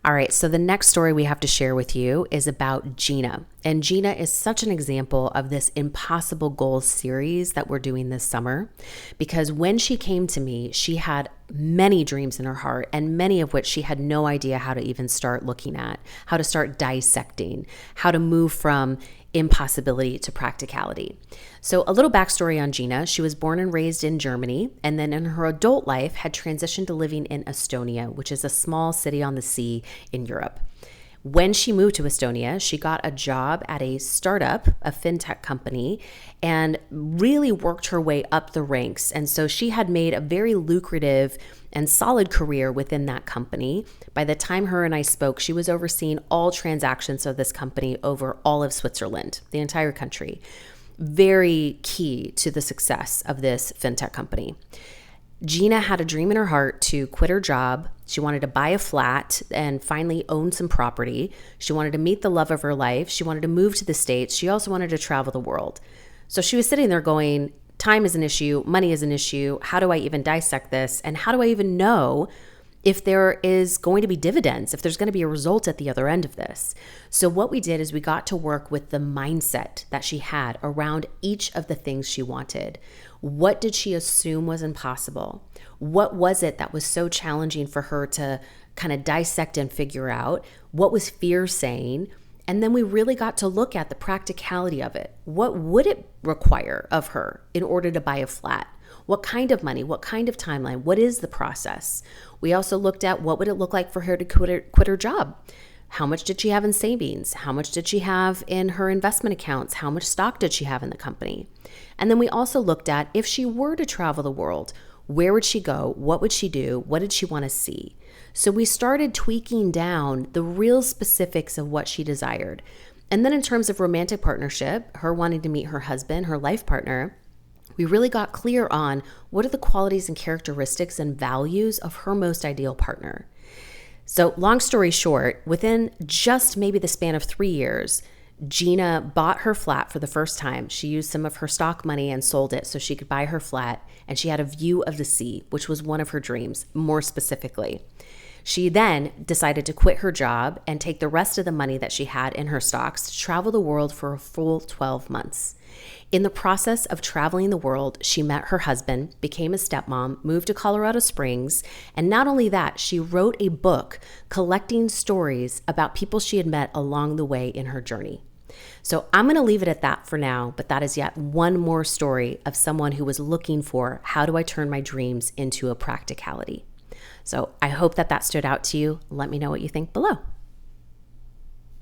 All right, so the next story we have to share with you is about Gina. And Gina is such an example of this Impossible Goals series that we're doing this summer, because when she came to me, she had many dreams in her heart, and many of which she had no idea how to even start looking at, how to start dissecting, how to move from impossibility to practicality. So a little backstory on Gina. She was born and raised in Germany, and then in her adult life had transitioned to living in Estonia, which is a small city on the sea in Europe. When she moved to Estonia, she got a job at a startup, a fintech company, and really worked her way up the ranks. And so she had made a very lucrative and solid career within that company. By the time her and I spoke, she was overseeing all transactions of this company over all of Switzerland, the entire country. Very key to the success of this fintech company. Gina had a dream in her heart to quit her job. She wanted to buy a flat and finally own some property. She wanted to meet the love of her life. She wanted to move to the States. She also wanted to travel the world. So she was sitting there going, time is an issue, money is an issue. How do I even dissect this? And how do I even know if there is going to be dividends, if there's going to be a result at the other end of this? So what we did is we got to work with the mindset that she had around each of the things she wanted. What did she assume was impossible? What was it that was so challenging for her to kind of dissect and figure out? What was fear saying? And then we really got to look at the practicality of it. What would it require of her in order to buy a flat? What kind of money? What kind of timeline? What is the process? We also looked at what would it look like for her to quit her job? How much did she have in savings? How much did she have in her investment accounts? How much stock did she have in the company? And then we also looked at, if she were to travel the world, where would she go? What would she do? What did she want to see? So we started tweaking down the real specifics of what she desired. And then in terms of romantic partnership, her wanting to meet her husband, her life partner, we really got clear on what are the qualities and characteristics and values of her most ideal partner. So long story short, within just maybe the span of 3 years, Gina bought her flat for the first time. She used some of her stock money and sold it so she could buy her flat, and she had a view of the sea, which was one of her dreams, more specifically. She then decided to quit her job and take the rest of the money that she had in her stocks to travel the world for a full 12 months. In the process of traveling the world, she met her husband, became a stepmom, moved to Colorado Springs, and not only that, she wrote a book collecting stories about people she had met along the way in her journey. So I'm going to leave it at that for now, but that is yet one more story of someone who was looking for, how do I turn my dreams into a practicality? So I hope that stood out to you. Let me know what you think below.